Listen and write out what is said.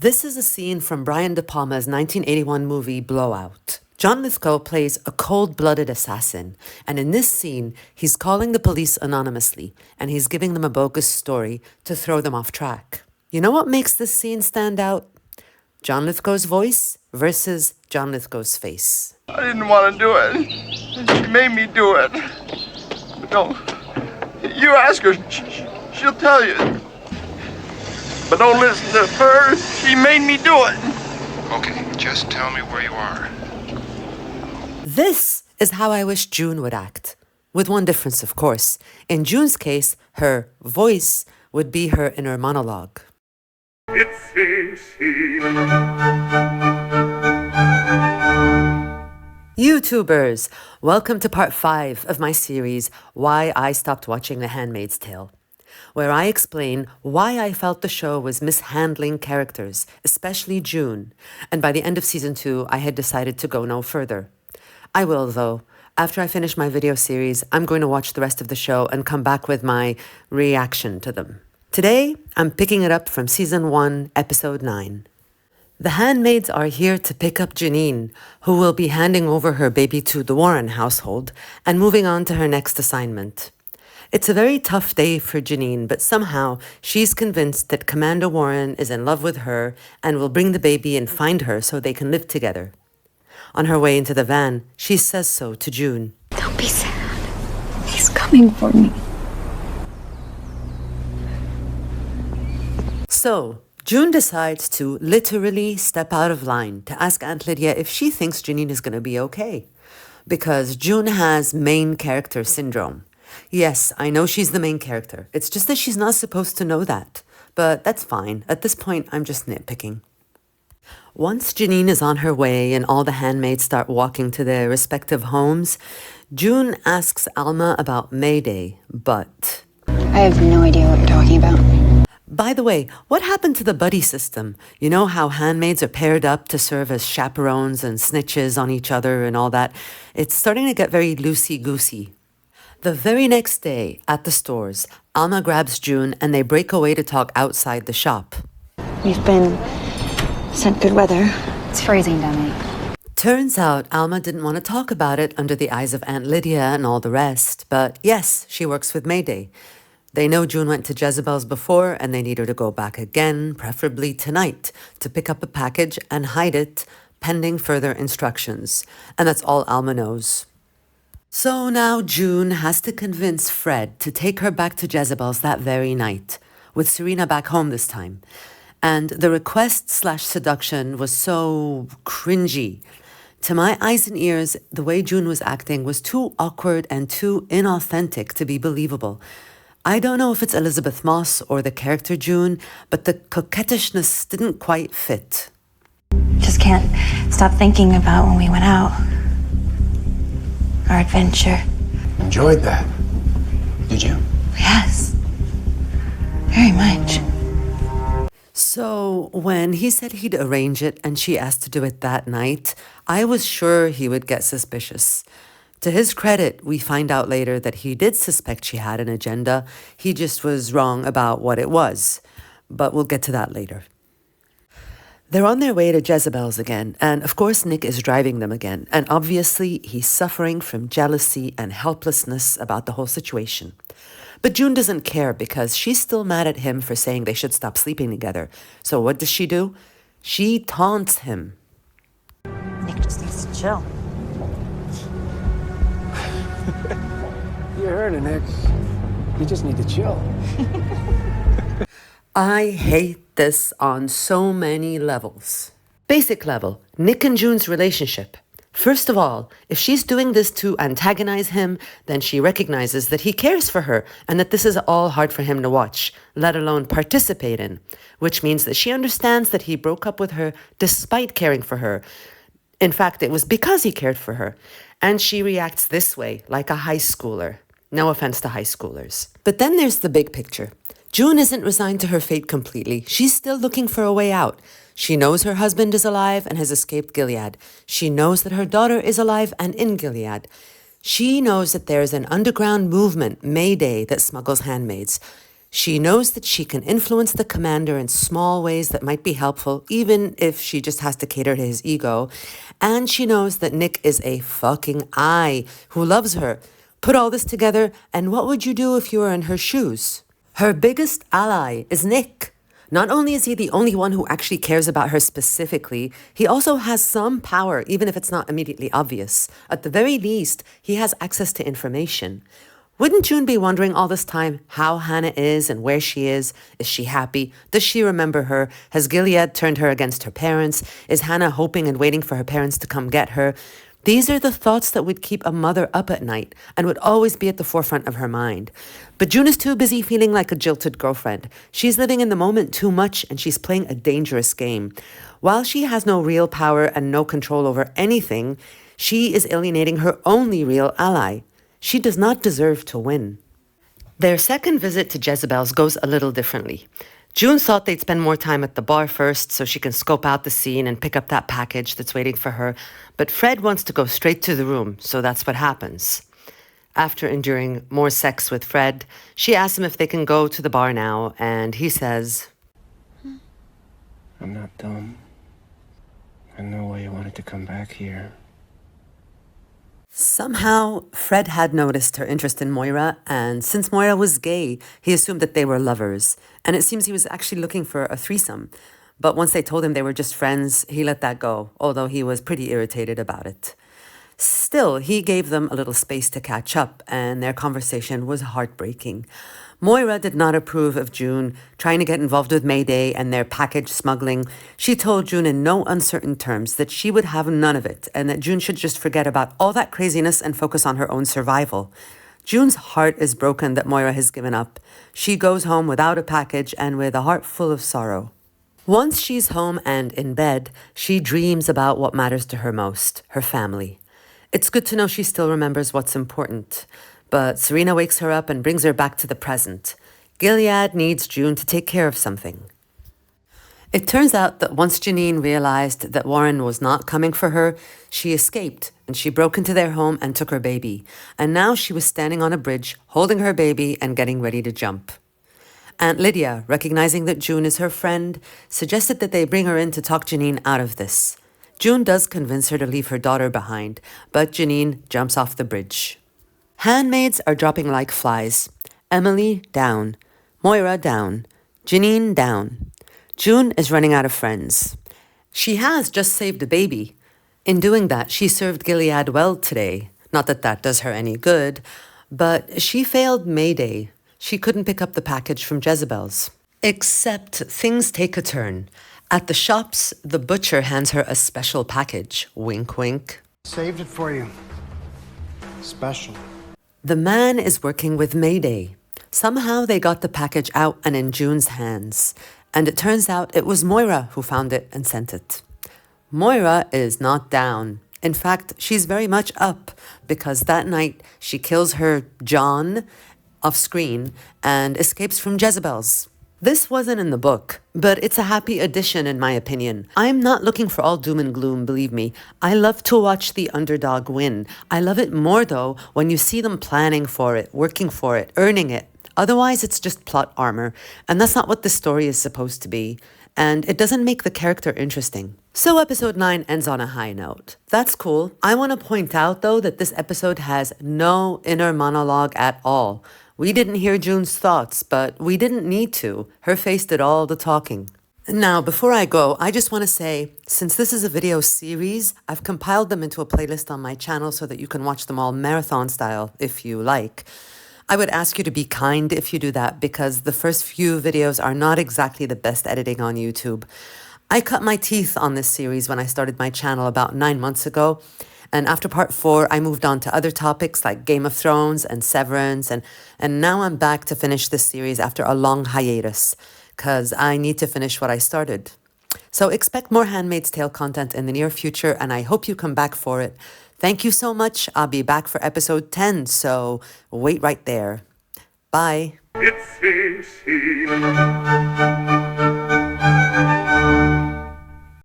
This is a scene from Brian De Palma's 1981 movie Blowout. John Lithgow plays a cold-blooded assassin, and in this scene, he's calling the police anonymously, and he's giving them a bogus story to throw them off track. You know what makes this scene stand out? John Lithgow's voice versus John Lithgow's face. I didn't want to do it. She made me do it. But don't. You ask her. She'll tell you. But don't listen to her. She made me do it. Okay, just tell me where you are. This is how I wish June would act. With one difference, of course. In June's case, her voice would be her inner monologue. It seems YouTubers, welcome to part 5 of my series, Why I Stopped Watching The Handmaid's Tale, where I explain why I felt the show was mishandling characters, especially June, and by the end of season 2, I had decided to go no further. I will, though. After I finish my video series, I'm going to watch the rest of the show and come back with my reaction to them. Today, I'm picking it up from season 1, episode 9. The handmaids are here to pick up Janine, who will be handing over her baby to the Warren household and moving on to her next assignment. It's a very tough day for Janine, but somehow she's convinced that Commander Warren is in love with her and will bring the baby and find her so they can live together. On her way into the van, she says so to June. Don't be sad. He's coming for me. So, June decides to literally step out of line to ask Aunt Lydia if she thinks Janine is going to be okay. Because June has main character syndrome. Yes, I know she's the main character. It's just that she's not supposed to know that. But that's fine. At this point, I'm just nitpicking. Once Janine is on her way and all the handmaids start walking to their respective homes, June asks Alma about May Day, but... I have no idea what you're talking about. By the way, what happened to the buddy system? You know how handmaids are paired up to serve as chaperones and snitches on each other and all that? It's starting to get very loosey-goosey. The very next day, at the stores, Alma grabs June and they break away to talk outside the shop. We've been sent good weather. It's freezing down there. Turns out Alma didn't want to talk about it under the eyes of Aunt Lydia and all the rest, but yes, she works with Mayday. They know June went to Jezebel's before and they need her to go back again, preferably tonight, to pick up a package and hide it, pending further instructions. And that's all Alma knows. So now June has to convince Fred to take her back to Jezebel's that very night, with Serena back home this time. And the request/seduction was so cringy. To my eyes and ears, the way June was acting was too awkward and too inauthentic to be believable. I don't know if it's Elizabeth Moss or the character June, but the coquettishness didn't quite fit. Just can't stop thinking about when we went out. Our adventure. Enjoyed that. Did you? Yes. Very much. So when he said he'd arrange it and she asked to do it that night, I was sure he would get suspicious. To his credit, we find out later that he did suspect she had an agenda. He just was wrong about what it was. But we'll get to that later. They're on their way to Jezebel's again, and of course Nick is driving them again. And obviously he's suffering from jealousy and helplessness about the whole situation. But June doesn't care because she's still mad at him for saying they should stop sleeping together. So what does she do? She taunts him. Nick just needs to chill. You heard it, Nick. You just need to chill. I hate this on so many levels. Basic level, Nick and June's relationship. First of all, if she's doing this to antagonize him, then she recognizes that he cares for her and that this is all hard for him to watch, let alone participate in, which means that she understands that he broke up with her despite caring for her. In fact, it was because he cared for her. And she reacts this way, like a high schooler. No offense to high schoolers. But then there's the big picture. June isn't resigned to her fate completely. She's still looking for a way out. She knows her husband is alive and has escaped Gilead. She knows that her daughter is alive and in Gilead. She knows that there's an underground movement, Mayday, that smuggles handmaids. She knows that she can influence the commander in small ways that might be helpful, even if she just has to cater to his ego. And she knows that Nick is a fucking eye who loves her. Put all this together, and what would you do if you were in her shoes? Her biggest ally is Nick. Not only is he the only one who actually cares about her specifically, he also has some power, even if it's not immediately obvious. At the very least, he has access to information. Wouldn't June be wondering all this time how Hannah is and where she is? Is she happy? Does she remember her? Has Gilead turned her against her parents? Is Hannah hoping and waiting for her parents to come get her? These are the thoughts that would keep a mother up at night and would always be at the forefront of her mind. But June is too busy feeling like a jilted girlfriend. She's living in the moment too much and she's playing a dangerous game. While she has no real power and no control over anything, she is alienating her only real ally. She does not deserve to win. Their second visit to Jezebel's goes a little differently. June thought they'd spend more time at the bar first so she can scope out the scene and pick up that package that's waiting for her, but Fred wants to go straight to the room, so that's what happens. After enduring more sex with Fred, she asks him if they can go to the bar now, and he says, I'm not dumb. I know why you wanted to come back here. Somehow, Fred had noticed her interest in Moira, and since Moira was gay, he assumed that they were lovers. And it seems he was actually looking for a threesome. But once they told him they were just friends, he let that go, although he was pretty irritated about it. Still, he gave them a little space to catch up, and their conversation was heartbreaking. Moira did not approve of June trying to get involved with Mayday and their package smuggling. She told June in no uncertain terms that she would have none of it and that June should just forget about all that craziness and focus on her own survival. June's heart is broken that Moira has given up. She goes home without a package and with a heart full of sorrow. Once she's home and in bed, she dreams about what matters to her most, her family. It's good to know she still remembers what's important. But Serena wakes her up and brings her back to the present. Gilead needs June to take care of something. It turns out that once Janine realized that Warren was not coming for her, she escaped and she broke into their home and took her baby. And now she was standing on a bridge, holding her baby and getting ready to jump. Aunt Lydia, recognizing that June is her friend, suggested that they bring her in to talk Janine out of this. June does convince her to leave her daughter behind, but Janine jumps off the bridge. Handmaids are dropping like flies. Emily, down. Moira, down. Janine, down. June is running out of friends. She has just saved a baby. In doing that, she served Gilead well today. Not that that does her any good, but she failed Mayday. She couldn't pick up the package from Jezebel's. Except things take a turn. At the shops, the butcher hands her a special package. Wink, wink. Saved it for you. Special. The man is working with Mayday. Somehow they got the package out and in June's hands. And it turns out it was Moira who found it and sent it. Moira is not down. In fact, she's very much up because that night she kills her John off screen and escapes from Jezebel's. This wasn't in the book, but it's a happy addition in my opinion. I'm not looking for all doom and gloom, believe me. I love to watch the underdog win. I love it more though when you see them planning for it, working for it, earning it. Otherwise, it's just plot armor, and that's not what this story is supposed to be. And it doesn't make the character interesting. So episode 9 ends on a high note. That's cool. I want to point out though that this episode has no inner monologue at all. We didn't hear June's thoughts, but we didn't need to. Her face did all the talking. Now, before I go, I just want to say, since this is a video series, I've compiled them into a playlist on my channel so that you can watch them all marathon style if you like. I would ask you to be kind if you do that because the first few videos are not exactly the best editing on YouTube. I cut my teeth on this series when I started my channel about 9 months ago. And after part 4, I moved on to other topics like Game of Thrones and Severance. And now I'm back to finish this series after a long hiatus because I need to finish what I started. So expect more Handmaid's Tale content in the near future, and I hope you come back for it. Thank you so much. I'll be back for episode 10, so wait right there. Bye. It's a scene.